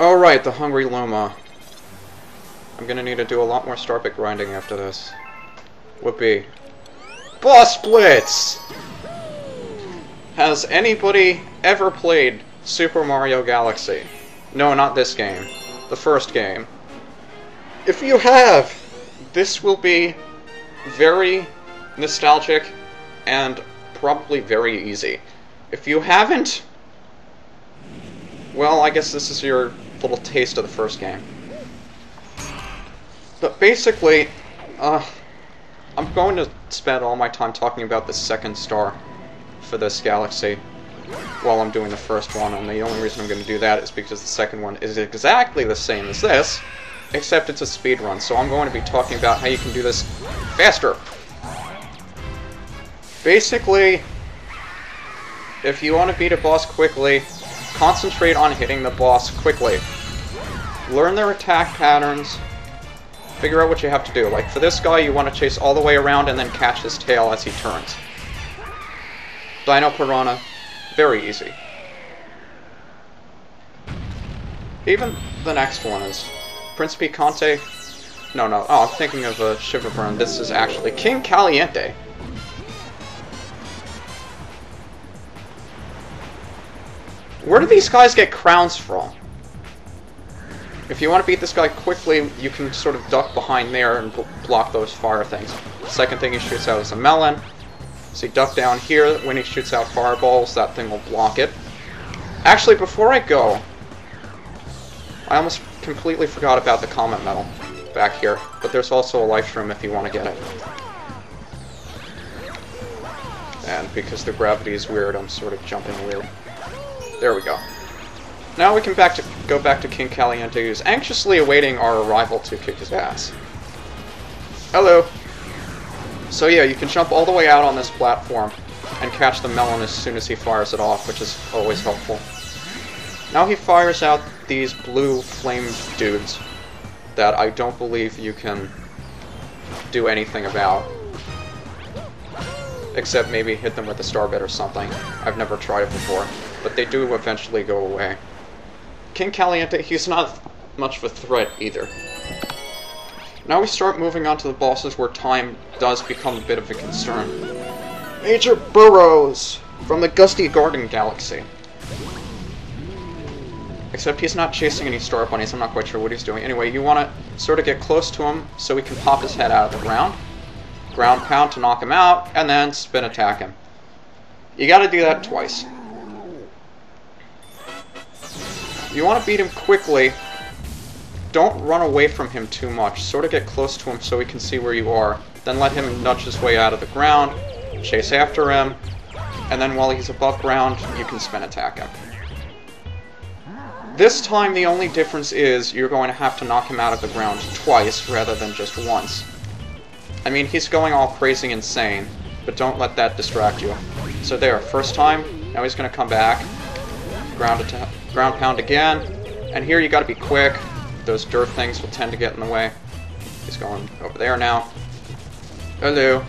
Alright, the Hungry Luma. I'm gonna need to do a lot more star pick grinding after this. Whoopee. Boss Blitz! Has anybody ever played Super Mario Galaxy? No, not this game. The first game. If you have, this will be very nostalgic and probably very easy. If you haven't, well, I guess this is your little taste of the first game. But basically, I'm going to spend all my time talking about the second star for this galaxy while I'm doing the first one, and the only reason I'm going to do that is because the second one is exactly the same as this, except it's a speed run, so I'm going to be talking about how you can do this faster. Basically, if you want to beat a boss quickly, concentrate on hitting the boss quickly. Learn their attack patterns, figure out what you have to do. Like for this guy, you want to chase all the way around and then catch his tail as he turns. Dino Piranha, very easy. Even the next one is Principe Conte. No, oh, I'm thinking of Shiverburn. This is actually King Caliente. Where do these guys get crowns from? If you want to beat this guy quickly, you can sort of duck behind there and block those fire things. The second thing he shoots out is a melon. So you duck down here. When he shoots out fireballs, that thing will block it. Actually, before I go, I almost completely forgot about the comet medal back here. But there's also a life shroom if you want to get it. And because the gravity is weird, I'm sort of jumping weird. There we go. Now we can go back to King Caliente, who's anxiously awaiting our arrival to kick his ass. Hello! So yeah, you can jump all the way out on this platform and catch the melon as soon as he fires it off, which is always helpful. Now he fires out these blue flame dudes that I don't believe you can do anything about. Except maybe hit them with a starbit or something. I've never tried it before. But they do eventually go away. King Caliente, he's not much of a threat either. Now we start moving on to the bosses where time does become a bit of a concern. Major Burrows from the Gusty Garden Galaxy. Except he's not chasing any star bunnies, I'm not quite sure what he's doing. Anyway, you want to sort of get close to him so he can pop his head out of the ground. Ground pound to knock him out, and then spin attack him. You gotta do that twice. You want to beat him quickly. Don't run away from him too much. Sort of get close to him so he can see where you are. Then let him nudge his way out of the ground. Chase after him. And then while he's above ground, you can spin attack him. This time the only difference is you're going to have to knock him out of the ground twice rather than just once. I mean, he's going all crazy insane, but don't let that distract you. So there, first time, now he's going to come back. Ground pound again, and here you gotta be quick. Those dirt things will tend to get in the way. He's going over there now. Hello.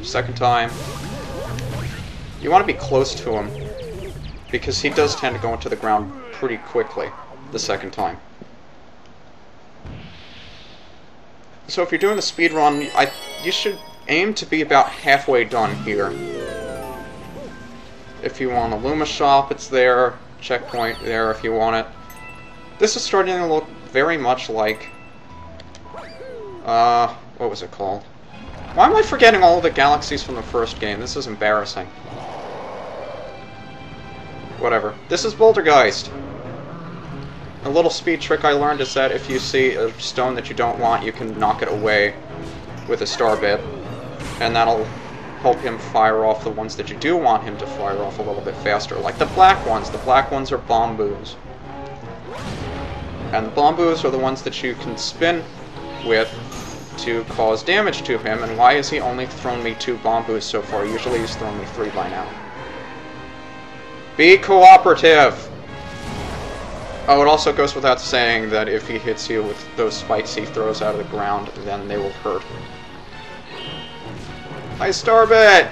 Second time. You want to be close to him, because he does tend to go into the ground pretty quickly the second time. So if you're doing the speed run, you should aim to be about halfway done here. If you want a Luma shop, it's there. Checkpoint there if you want it. This is starting to look very much like... what was it called? Why am I forgetting all of the galaxies from the first game? This is embarrassing. Whatever. This is Bouldergeist. A little speed trick I learned is that if you see a stone that you don't want, you can knock it away with a star bit. And that'll help him fire off the ones that you do want him to fire off a little bit faster. Like the black ones. The black ones are bomboos. And the bomboos are the ones that you can spin with to cause damage to him. And why has he only thrown me 2 bomboos so far? Usually he's thrown me 3 by now. Be cooperative! Oh, it also goes without saying that if he hits you with those spikes he throws out of the ground, then they will hurt. My starbit!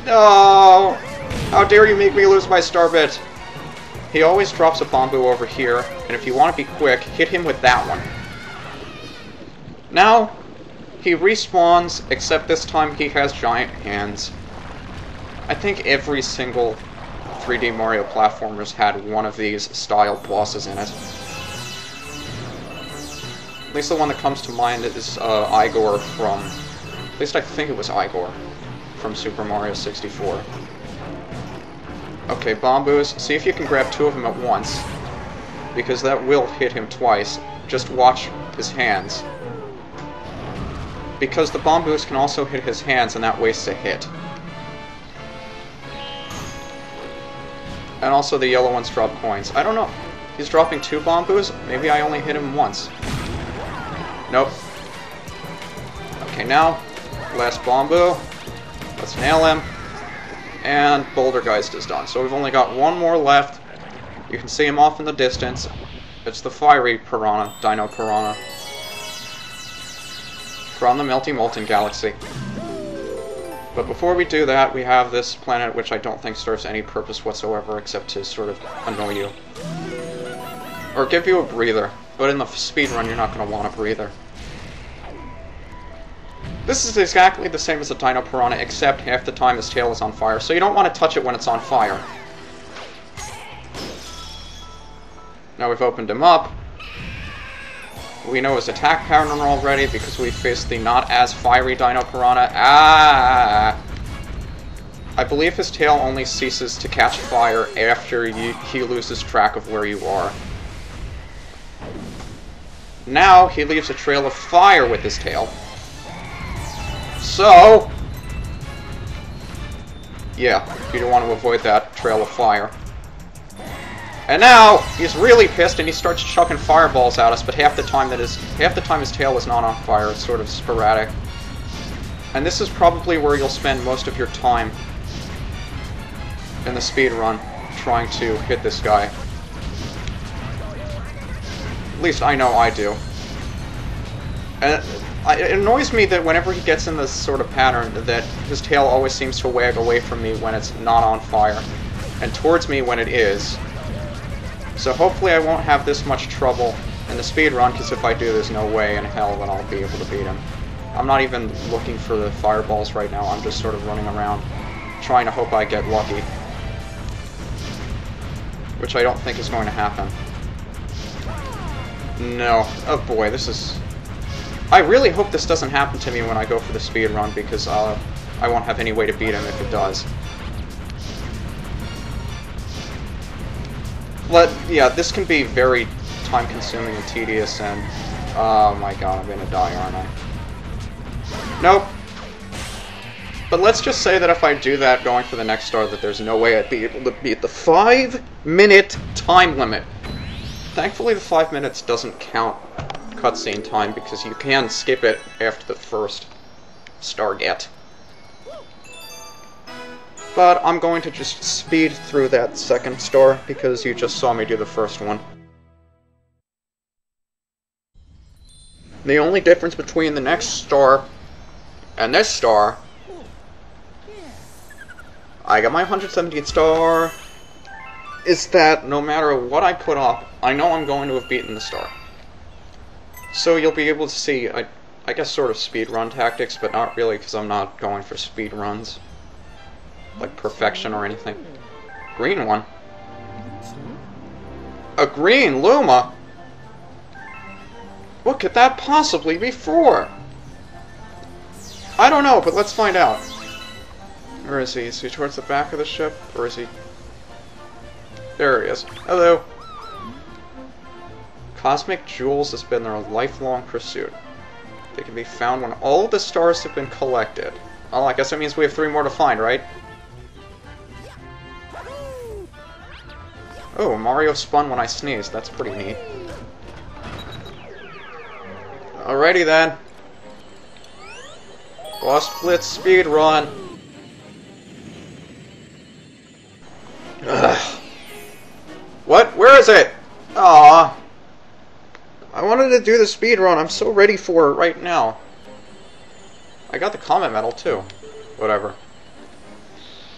No! How dare you make me lose my starbit! he always drops a Bombu over here, and if you want to be quick, hit him with that one. Now, he respawns, except this time he has giant hands. I think every single 3D Mario platformer's had one of these style bosses in it. At least the one that comes to mind is Igor from... At least I think it was Igor from Super Mario 64. Okay, Bombus. See if you can grab two of them at once, because that will hit him twice. Just watch his hands. Because the Bombus can also hit his hands, and that wastes a hit. And also the yellow ones drop coins. I don't know. He's dropping two Bombus? Maybe I only hit him once. Nope. Okay, now, last Bombu. Let's nail him. And Bouldergeist is done. So we've only got one more left. You can see him off in the distance. It's the fiery piranha, Dino Piranha. From the Melty Molten Galaxy. But before we do that, we have this planet which I don't think serves any purpose whatsoever except to sort of annoy you. Or give you a breather. But in the speedrun, you're not going to want a breather. This is exactly the same as a Dino Piranha, except half the time his tail is on fire, so you don't want to touch it when it's on fire. Now we've opened him up. We know his attack pattern already because we faced the not as fiery Dino Piranha. Ah! I believe his tail only ceases to catch fire after he loses track of where you are. Now he leaves a trail of fire with his tail. So, yeah, you don't want to avoid that trail of fire. And now he's really pissed and he starts chucking fireballs at us, but half the time his tail is not on fire. It's sort of sporadic. And this is probably where you'll spend most of your time in the speedrun trying to hit this guy. At least I know I do. And it annoys me that whenever he gets in this sort of pattern, that his tail always seems to wag away from me when it's not on fire, and towards me when it is. So hopefully I won't have this much trouble in the speedrun, because if I do, there's no way in hell that I'll be able to beat him. I'm not even looking for the fireballs right now, I'm just sort of running around, trying to hope I get lucky. Which I don't think is going to happen. No. Oh boy, this is... I really hope this doesn't happen to me when I go for the speedrun, because I won't have any way to beat him if it does. But, yeah, this can be very time-consuming and tedious, and... Oh my god, I'm gonna die, aren't I? Nope. But let's just say that if I do that going for the next star, that there's no way I'd be able to beat the 5-minute time limit. Thankfully, the 5 minutes doesn't count cutscene time, because you can skip it after the first star get. But I'm going to just speed through that second star, because you just saw me do the first one. The only difference between the next star and this star... I got my 170th star... is that no matter what I put up, I know I'm going to have beaten the star. So you'll be able to see, I guess, sort of speedrun tactics, but not really, because I'm not going for speedruns. Like perfection or anything. Green one. A green Luma? What could that possibly be for? I don't know, but let's find out. Where is he? Is he towards the back of the ship? Or is he... There he is. Hello. Cosmic jewels has been their lifelong pursuit. They can be found when all of the stars have been collected. Well, I guess that means we have 3 more to find, right? Oh, Mario spun when I sneezed. That's pretty neat. Alrighty then. Lost Blitz speed run. Ugh. What? Where is it? Aww. I wanted to do the speed run. I'm so ready for it right now. I got the comet medal too. Whatever.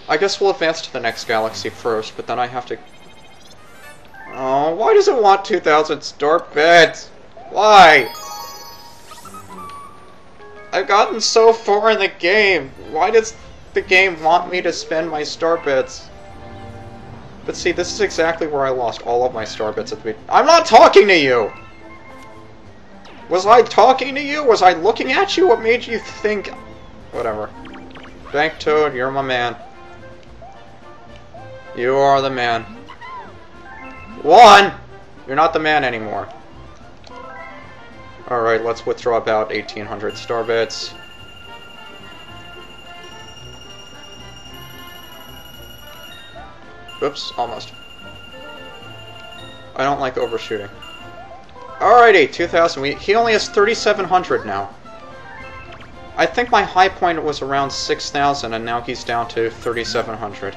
I guess we'll advance to the next galaxy first, but then I have to Oh, why does it want 2,000 star bits? Why? I've gotten so far in the game. Why does the game want me to spend my star bits? But see, this is exactly where I lost all of my star bits at the beginning. I'm not talking to you! Was I talking to you? Was I looking at you? What made you think... Whatever. Bank Toad, you're my man. You are the man. 1! You're not the man anymore. Alright, let's withdraw about 1,800 star bits. Oops, almost. I don't like overshooting. Alrighty, 2,000. He only has 3,700 now. I think my high point was around 6,000, and now he's down to 3,700.